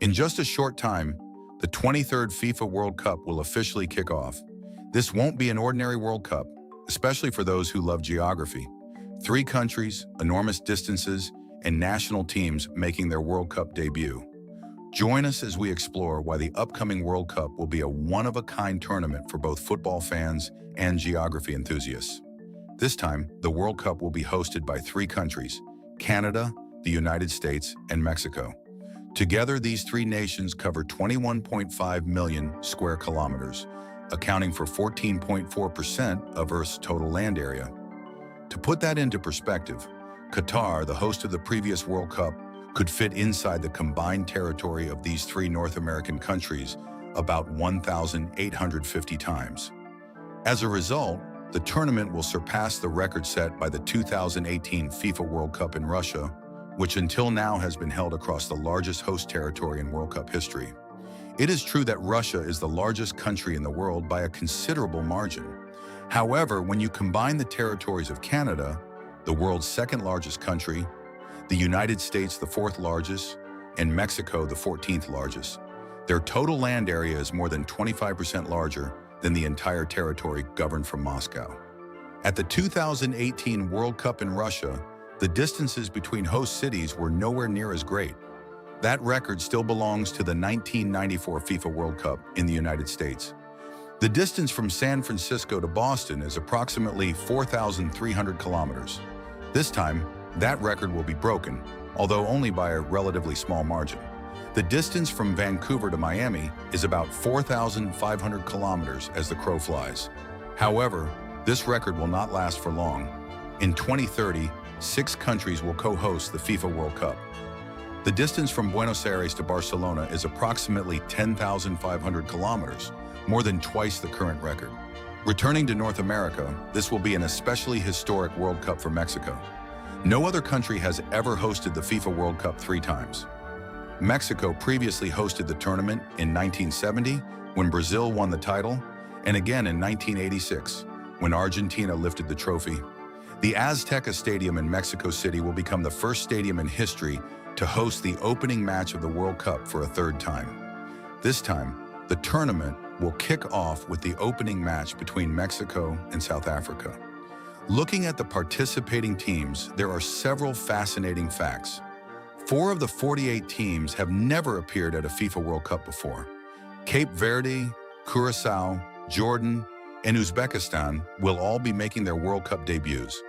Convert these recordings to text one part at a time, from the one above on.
In just a short time, the 23rd FIFA World Cup will officially kick off. This won't be an ordinary World Cup, especially for those who love geography. 3 countries, enormous distances, and national teams making their World Cup debut. Join us as we explore why the upcoming World Cup will be a one-of-a-kind tournament for both football fans and geography enthusiasts. This time, the World Cup will be hosted by 3 countries: Canada, the United States, and Mexico. Together, these 3 nations cover 21.5 million square kilometers, accounting for 14.4% of Earth's total land area. To put that into perspective, Qatar, the host of the previous World Cup, could fit inside the combined territory of these 3 North American countries about 1,850 times. As a result, the tournament will surpass the record set by the 2018 FIFA World Cup in Russia, which until now has been held across the largest host territory in World Cup history. It is true that Russia is the largest country in the world by a considerable margin. However, when you combine the territories of Canada, the world's 2nd largest country, the United States, the 4th largest, and Mexico, the 14th largest, their total land area is more than 25% larger than the entire territory governed from Moscow. At the 2018 World Cup in Russia, the distances between host cities were nowhere near as great. That record still belongs to the 1994 FIFA World Cup in the United States. The distance from San Francisco to Boston is approximately 4,300 kilometers. This time, that record will be broken, although only by a relatively small margin. The distance from Vancouver to Miami is about 4,500 kilometers as the crow flies. However, this record will not last for long. In 2030, 6 countries will co-host the FIFA World Cup. The distance from Buenos Aires to Barcelona is approximately 10,500 kilometers, more than twice the current record. Returning to North America, this will be an especially historic World Cup for Mexico. No other country has ever hosted the FIFA World Cup 3 times. Mexico previously hosted the tournament in 1970, when Brazil won the title, and again in 1986, when Argentina lifted the trophy. The Azteca Stadium in Mexico City will become the first stadium in history to host the opening match of the World Cup for a 3rd time. This time, the tournament will kick off with the opening match between Mexico and South Africa. Looking at the participating teams, there are several fascinating facts. 4 of the 48 teams have never appeared at a FIFA World Cup before. Cape Verde, Curaçao, Jordan, and Uzbekistan will all be making their World Cup debuts.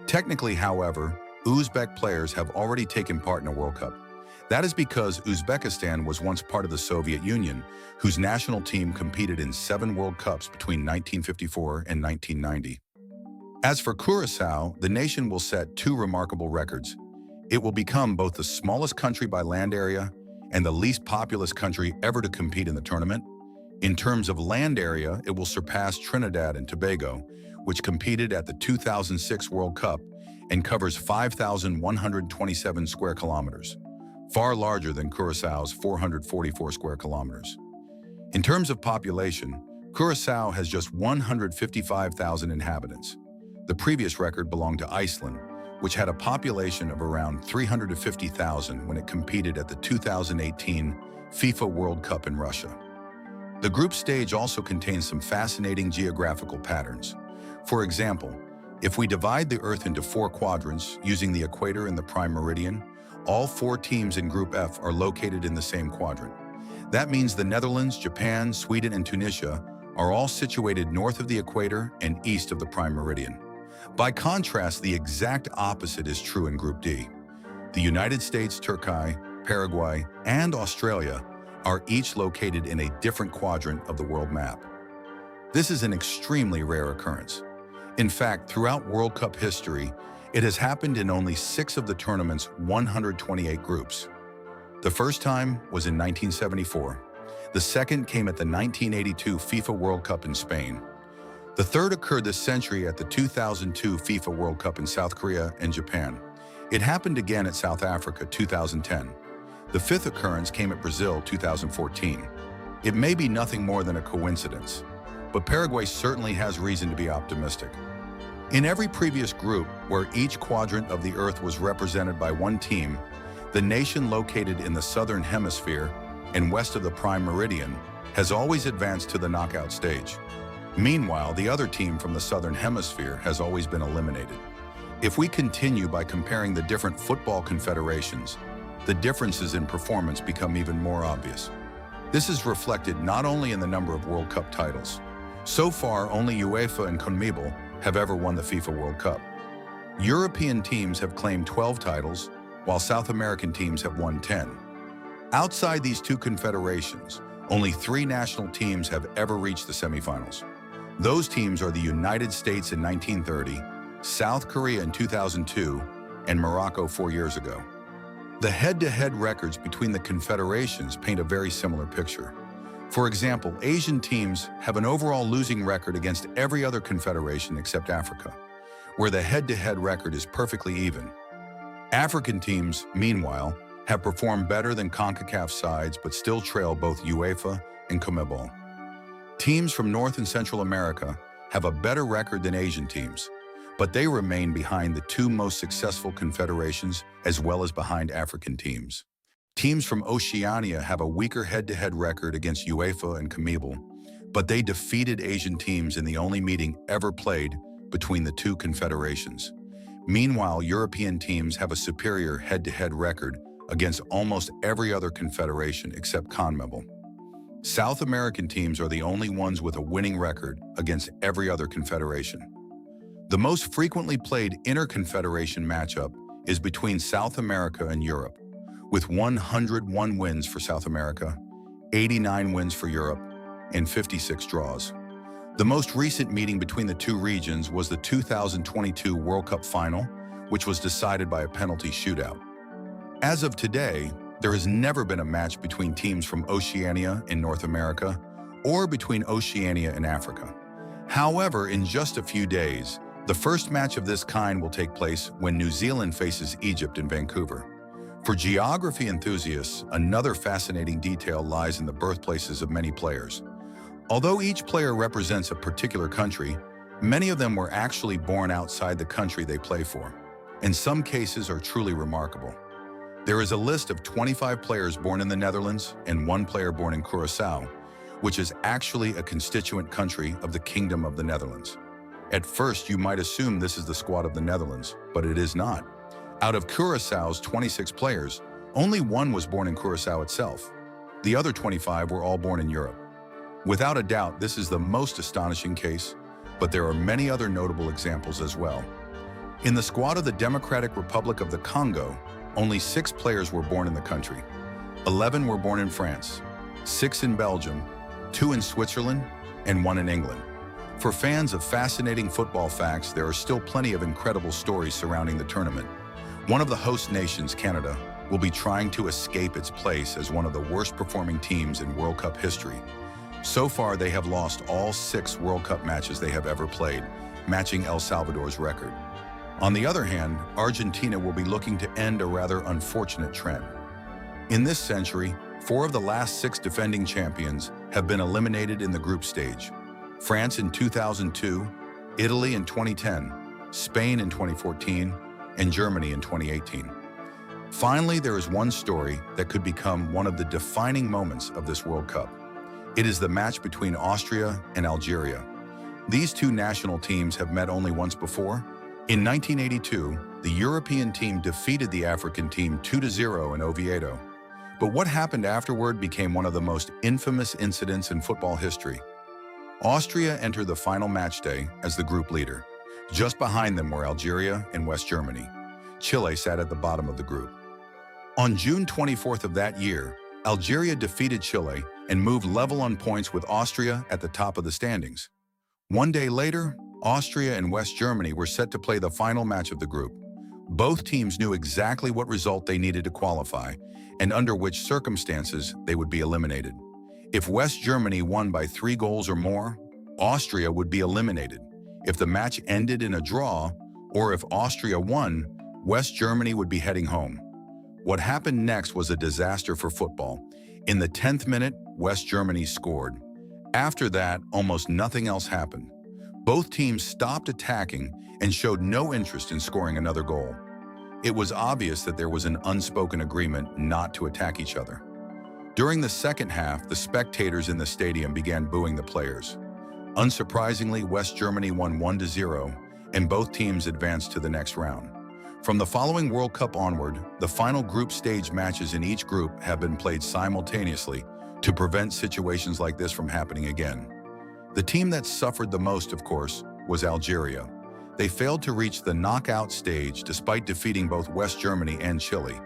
Technically, however, Uzbek players have already taken part in a World Cup. That is because Uzbekistan was once part of the Soviet Union, whose national team competed in 7 World Cups between 1954 and 1990. As for Curaçao, the nation will set 2 remarkable records. It will become both the smallest country by land area and the least populous country ever to compete in the tournament. In terms of land area, it will surpass Trinidad and Tobago, which competed at the 2006 World Cup and covers 5,127 square kilometers, far larger than Curaçao's 444 square kilometers. In terms of population, Curaçao has just 155,000 inhabitants. The previous record belonged to Iceland, which had a population of around 350,000 when it competed at the 2018 FIFA World Cup in Russia. The group stage also contains some fascinating geographical patterns. For example, if we divide the Earth into 4 quadrants using the equator and the prime meridian, all 4 teams in Group F are located in the same quadrant. That means the Netherlands, Japan, Sweden, and Tunisia are all situated north of the equator and east of the prime meridian. By contrast, the exact opposite is true in Group D. The United States, Turkey, Paraguay, and Australia are each located in a different quadrant of the world map. This is an extremely rare occurrence. In fact, throughout World Cup history, it has happened in only 6 of the tournament's 128 groups. The first time was in 1974. The second came at the 1982 FIFA World Cup in Spain. The third occurred this century at the 2002 FIFA World Cup in South Korea and Japan. It happened again at South Africa 2010. The 5th occurrence came at Brazil 2014. It may be nothing more than a coincidence, but Paraguay certainly has reason to be optimistic. In every previous group, where each quadrant of the Earth was represented by one team, the nation located in the southern hemisphere and west of the Prime Meridian, has always advanced to the knockout stage. Meanwhile, the other team from the Southern Hemisphere has always been eliminated. If we continue by comparing the different football confederations, the differences in performance become even more obvious. This is reflected not only in the number of World Cup titles. So far, only UEFA and CONMEBOL have ever won the FIFA World Cup. European teams have claimed 12 titles, while South American teams have won 10. Outside these two confederations, only 3 national teams have ever reached the semifinals. Those teams are the United States in 1930, South Korea in 2002, and Morocco 4 years ago. The head-to-head records between the confederations paint a very similar picture. For example, Asian teams have an overall losing record against every other confederation except Africa, where the head-to-head record is perfectly even. African teams, meanwhile, have performed better than CONCACAF sides but still trail both UEFA and CONMEBOL. Teams from North and Central America have a better record than Asian teams, but they remain behind the 2 most successful confederations as well as behind African teams. Teams from Oceania have a weaker head-to-head record against UEFA and CONMEBOL, but they defeated Asian teams in the only meeting ever played between the 2 confederations. Meanwhile, European teams have a superior head-to-head record against almost every other confederation except CONMEBOL. South American teams are the only ones with a winning record against every other confederation. The most frequently played inter-confederation matchup is between South America and Europe, with 101 wins for South America, 89 wins for Europe, and 56 draws. The most recent meeting between the 2 regions was the 2022 World Cup final, which was decided by a penalty shootout. As of today, there has never been a match between teams from Oceania in North America or between Oceania and Africa. However, in just a few days, the first match of this kind will take place when New Zealand faces Egypt in Vancouver. For geography enthusiasts, another fascinating detail lies in the birthplaces of many players. Although each player represents a particular country, many of them were actually born outside the country they play for. In some cases are truly remarkable. There is a list of 25 players born in the Netherlands and 1 player born in Curaçao, which is actually a constituent country of the Kingdom of the Netherlands. At first, you might assume this is the squad of the Netherlands, but it is not. Out of Curaçao's 26 players, only 1 was born in Curaçao itself. The other 25 were all born in Europe. Without a doubt, this is the most astonishing case, but there are many other notable examples as well. In the squad of the Democratic Republic of the Congo, only 6 players were born in the country. 11 were born in France, 6 in Belgium, 2 in Switzerland, and 1 in England. For fans of fascinating football facts, there are still plenty of incredible stories surrounding the tournament. One of the host nations, Canada, will be trying to escape its place as one of the worst performing teams in World Cup history. So far, they have lost all 6 World Cup matches they have ever played, matching El Salvador's record. On the other hand, Argentina will be looking to end a rather unfortunate trend. In this century, 4 of the last 6 defending champions have been eliminated in the group stage. France in 2002, Italy in 2010, Spain in 2014, and Germany in 2018. Finally, there is one story that could become one of the defining moments of this World Cup. It is the match between Austria and Algeria. These 2 national teams have met only once before. In 1982, the European team defeated the African team 2-0 in Oviedo. But what happened afterward became one of the most infamous incidents in football history. Austria entered the final match day as the group leader. Just behind them were Algeria and West Germany. Chile sat at the bottom of the group. On June 24th of that year, Algeria defeated Chile and moved level on points with Austria at the top of the standings. One day later, Austria and West Germany were set to play the final match of the group. Both teams knew exactly what result they needed to qualify and under which circumstances they would be eliminated. If West Germany won by 3 goals or more, Austria would be eliminated. If the match ended in a draw, or if Austria won, West Germany would be heading home. What happened next was a disaster for football. In the 10th minute, West Germany scored. After that, almost nothing else happened. Both teams stopped attacking and showed no interest in scoring another goal. It was obvious that there was an unspoken agreement not to attack each other. During the second half, the spectators in the stadium began booing the players. Unsurprisingly, West Germany won 1-0, and both teams advanced to the next round. From the following World Cup onward, the final group stage matches in each group have been played simultaneously to prevent situations like this from happening again. The team that suffered the most, of course, was Algeria. They failed to reach the knockout stage despite defeating both West Germany and Chile.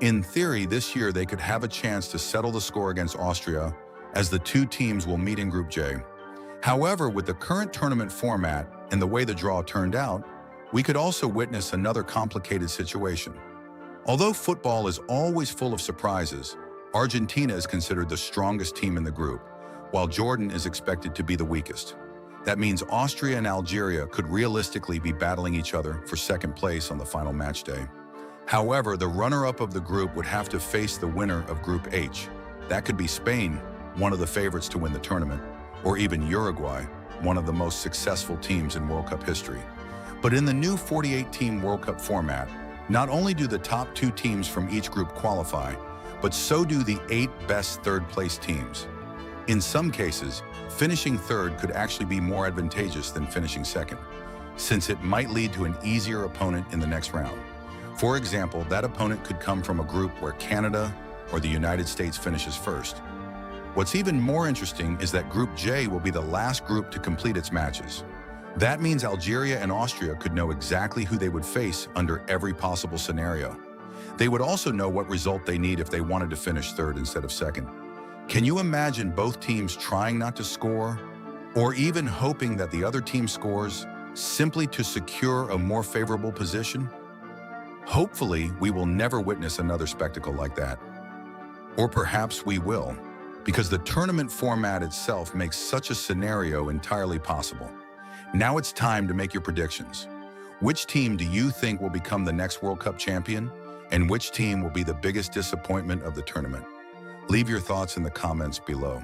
In theory, this year they could have a chance to settle the score against Austria, as the two teams will meet in Group J. However, with the current tournament format and the way the draw turned out, we could also witness another complicated situation. Although football is always full of surprises, Argentina is considered the strongest team in the group, while Jordan is expected to be the weakest. That means Austria and Algeria could realistically be battling each other for second place on the final match day. However, the runner-up of the group would have to face the winner of Group H. That could be Spain, one of the favorites to win the tournament, or even Uruguay, one of the most successful teams in World Cup history. But in the new 48-team World Cup format, not only do the top 2 teams from each group qualify, but so do the 8 best third-place teams. In some cases, finishing third could actually be more advantageous than finishing second, since it might lead to an easier opponent in the next round. For example, that opponent could come from a group where Canada or the United States finishes first. What's even more interesting is that Group J will be the last group to complete its matches. That means Algeria and Austria could know exactly who they would face under every possible scenario. They would also know what result they need if they wanted to finish third instead of second. Can you imagine both teams trying not to score, or even hoping that the other team scores, simply to secure a more favorable position? Hopefully, we will never witness another spectacle like that. Or perhaps we will, because the tournament format itself makes such a scenario entirely possible. Now it's time to make your predictions. Which team do you think will become the next World Cup champion? And which team will be the biggest disappointment of the tournament? Leave your thoughts in the comments below.